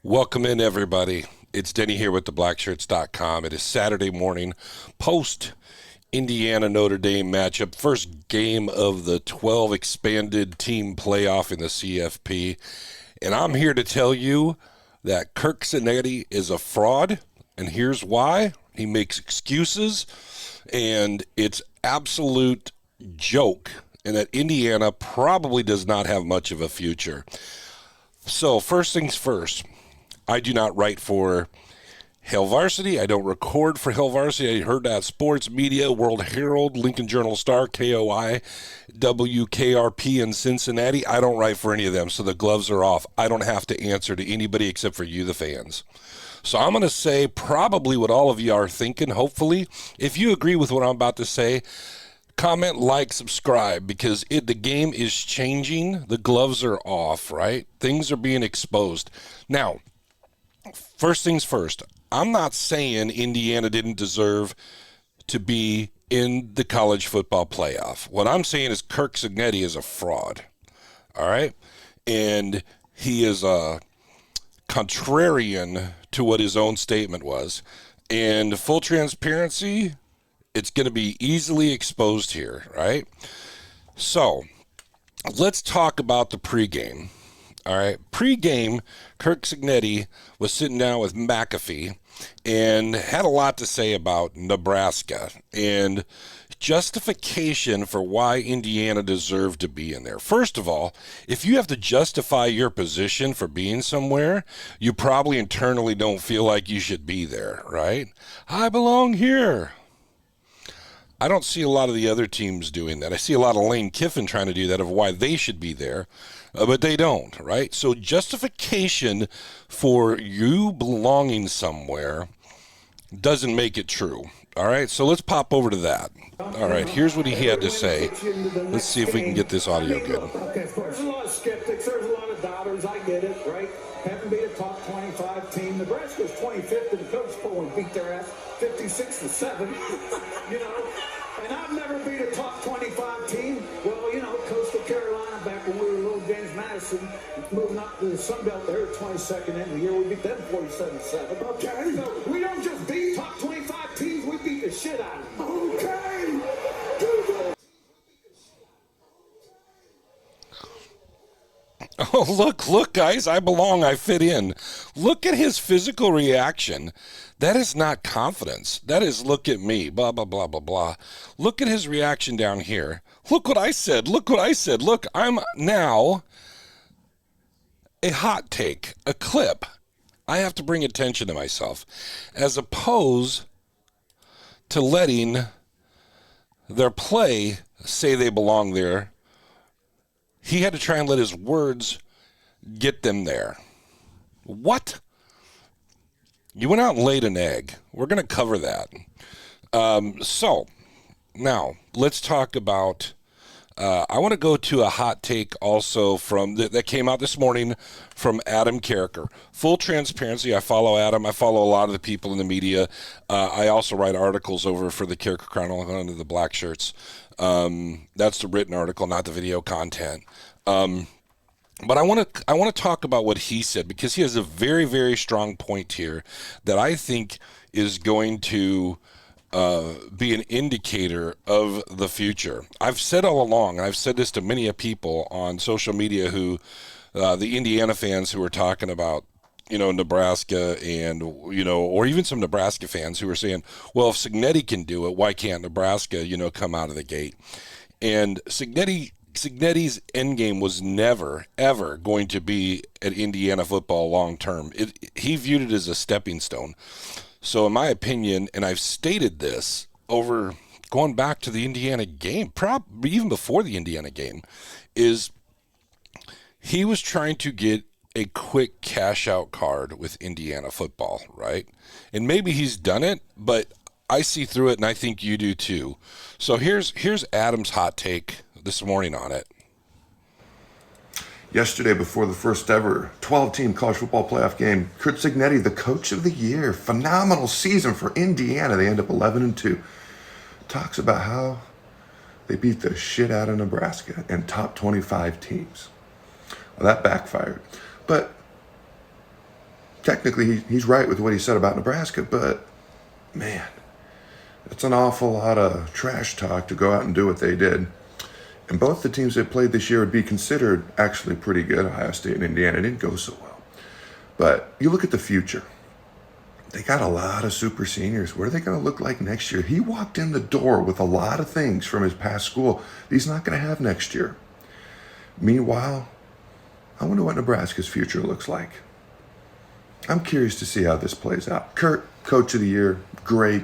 Welcome in, everybody. It's Denny here with TheBlackshirts.com. It is Saturday morning, post Indiana Notre Dame matchup, first game of the 12 expanded team playoff in the CFP. And I'm here to tell you that Curt Cignetti is a fraud, and here's why. He makes excuses, and it's absolute joke, and that Indiana probably does not have much of a future. So first things first, I do not write for Hail Varsity. I don't record for Hail Varsity. I heard that Sports Media, World Herald, Lincoln Journal-Star, KOI, WKRP in Cincinnati. I don't write for any of them, so the gloves are off. I don't have to answer to anybody except for you, the fans. So I'm going to say probably what all of you are thinking, hopefully. If you agree with what I'm about to say, comment, like, subscribe, because the game is changing. The gloves are off, right? Things are being exposed. Now, first things first, I'm not saying Indiana didn't deserve to be in the college football playoff. What I'm saying is Curt Cignetti is a fraud, all right? And he is a contrarian to what his own statement was. And full transparency, it's going to be easily exposed here, right? So let's talk about the pregame. All right, pregame, Curt Cignetti was sitting down with McAfee and had a lot to say about Nebraska and justification for why Indiana deserved to be in there. First of all, if you have to justify your position for being somewhere, you probably internally don't feel like you should be there, right? I belong here. I don't see a lot of the other teams doing that. I see a lot of Lane Kiffin trying to do that of why they should be there, but they don't, right? So justification for you belonging somewhere doesn't make it true, all right? So let's pop over to that. All right, here's what he had to say. Let's see if we can get this audio good. Okay, there's a lot of skeptics, there's a lot of doubters, I get it, right? Haven't been a top 25 team. Nebraska's 25th in the coach poll and beat their ass 56-7, you know? And I've never beat a top 25 team. Well, you know, Coastal Carolina back when we were little James Madison, moving up to the Sun Belt there, 22nd end of the year, we beat them 47-7. Okay. So we don't just beat top 25 teams, we beat the shit out of them. Okay. Oh, look, guys, I belong, I fit in. Look at his physical reaction. That is not confidence. That is, look at me, blah, blah, blah, blah, blah. Look at his reaction down here. Look what I said. Look what I said. Look, I'm now a hot take, a clip. I have to bring attention to myself, as opposed to letting their play say they belong there. He had to try and let his words get them there. What? You went out and laid an egg. We're going to cover that. So, now, let's talk about, I want to go to a hot take also from that came out this morning from Adam Carricker. Full transparency, I follow Adam. I follow a lot of the people in the media. I also write articles over for the Carricker Chronicle under the Black Shirts. That's the written article, not the video content. But I want to talk about what he said, because he has a very, very strong point here that I think is going to be an indicator of the future. I've said all along, and I've said this to many people on social media who, the Indiana fans who are talking about, you know, Nebraska and, you know, or even some Nebraska fans who are saying, well, if Cignetti can do it, why can't Nebraska, you know, come out of the gate? And Cignetti's endgame was never, ever going to be at Indiana football long term. He viewed it as a stepping stone. So in my opinion, and I've stated this over going back to the Indiana game, probably even before the Indiana game, is he was trying to get a quick cash out card with Indiana football, right? And maybe he's done it, but I see through it, and I think you do too. So here's Adam's hot take this morning on it. Yesterday, before the first ever 12-team college football playoff game, Curt Cignetti, the coach of the year, phenomenal season for Indiana. They end up 11-2. Talks about how they beat the shit out of Nebraska and top 25 teams. Well, that backfired. But technically he's right with what he said about Nebraska, but man, it's an awful lot of trash talk to go out and do what they did. And both the teams that played this year would be considered actually pretty good. Ohio State and Indiana didn't go so well. But you look at the future. They got a lot of super seniors. What are they going to look like next year? He walked in the door with a lot of things from his past school that he's not going to have next year. Meanwhile, I wonder what Nebraska's future looks like. I'm curious to see how this plays out. Curt, Coach of the Year, great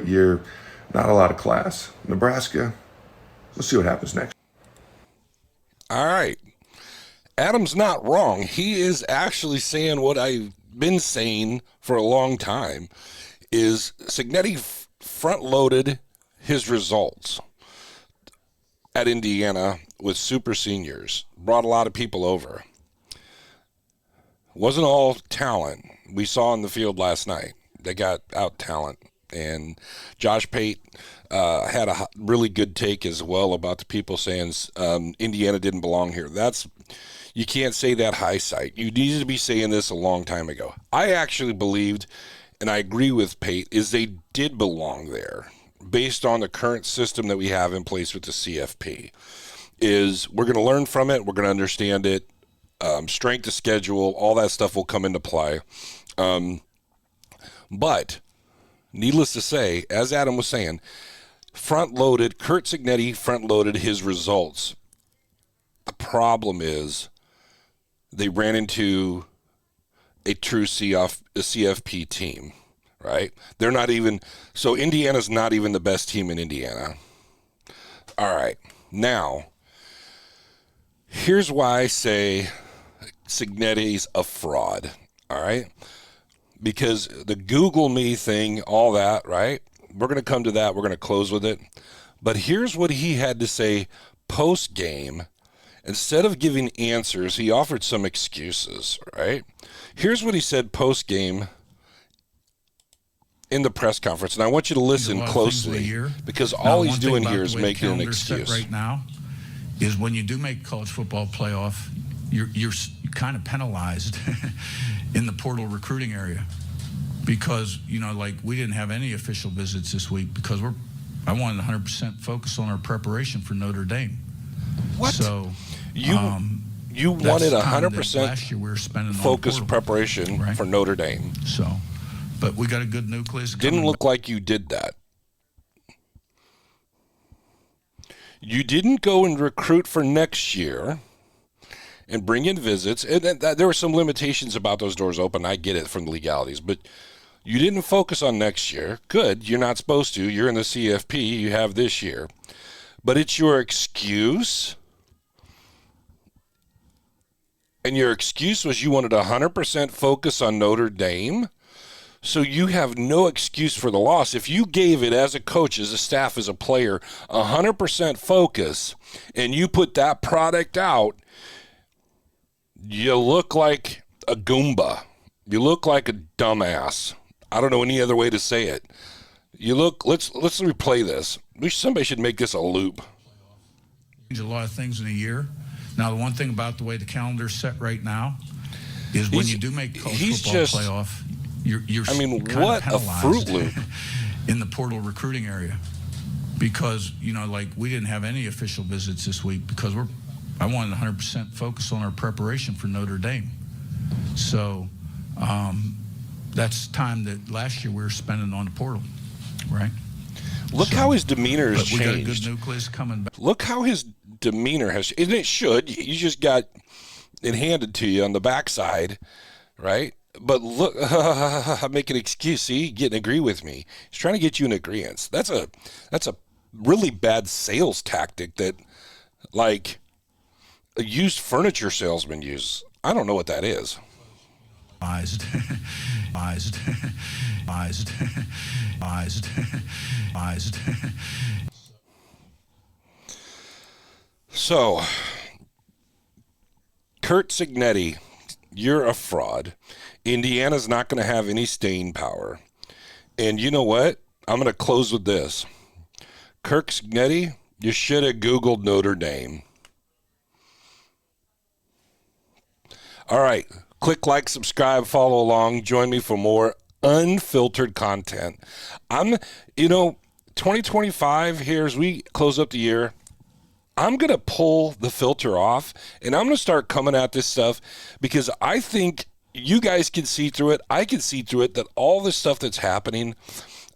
year. Not a lot of class. Nebraska, we'll see what happens next. All right. Adam's not wrong. He is actually saying what I've been saying for a long time, is Cignetti front-loaded his results at Indiana with super seniors, brought a lot of people over. Wasn't all talent. We saw in the field last night. They got out talent. And Josh Pate had a really good take as well about the people saying Indiana didn't belong here. You can't say that high sight. You needed to be saying this a long time ago. I actually believed, and I agree with Pate, is they did belong there based on the current system that we have in place with the CFP. Is we're going to learn from it. We're going to understand it. Strength of schedule, all that stuff will come into play. But needless to say, as Adam was saying, Curt Cignetti front-loaded his results. The problem is they ran into a true CFP team, right? They're not even – so Indiana's not even the best team in Indiana. All right. Now, here's why I say Cignetti's a fraud, all right? Because the Google me thing, all that, right? We're going to come to that. We're going to close with it. But here's what he had to say post-game. Instead of giving answers, he offered some excuses, right? Here's what he said post-game in the press conference. And I want you to listen closely because all he's doing here is making an excuse. Right now is when you do make college football playoff, you're kind of penalized in the portal recruiting area because, like we didn't have any official visits this week because I wanted 100% focus on our preparation for Notre Dame. What? So you wanted 100% focus preparation for Notre Dame. So, but we got a good nucleus. Didn't look like you did that. You didn't go and recruit for next year and bring in visits. And there were some limitations about those doors open. I get it from the legalities, but you didn't focus on next year. Good. You're not supposed to. You're in the CFP. You have this year. But it's your excuse. And your excuse was you wanted 100% focus on Notre Dame. So you have no excuse for the loss. If you gave it as a coach, as a staff, as a player, 100% focus, and you put that product out, you look like a Goomba. You look like a dumbass. I don't know any other way to say it. Let's replay this. Somebody should make this a loop. A lot of things in a year. Now, the one thing about the way the calendar's set right now is when you do make college football playoff, you're what a Fruit Loop in the portal recruiting area because, like we didn't have any official visits this week because I wanted 100% focus on our preparation for Notre Dame. So that's time that last year we were spending on the portal, right? Look how his demeanor has changed. We got a good nucleus coming back. Look how his demeanor has, and it should. You just got it handed to you on the backside, right? But look, I'm making an excuse. See, getting agree with me. He's trying to get you in agreement. That's a really bad sales tactic that, like, a used furniture salesman uses. I don't know what that is. So, Curt Cignetti, you're a fraud. Indiana's not going to have any staying power. And you know what? I'm going to close with this. Curt Cignetti, you should have Googled Notre Dame. All right, Click like, subscribe, follow along. Join me for more unfiltered content. 2025 here as we close up the year, I'm going to pull the filter off, and I'm going to start coming at this stuff because I think you guys can see through it. I can see through it, that all this stuff that's happening,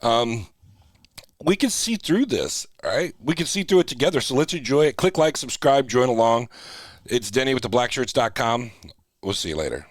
we can see through this, all right? We can see through it together, so let's enjoy it. Click like, subscribe, join along. It's Denny with TheBlackshirts.com. We'll see you later.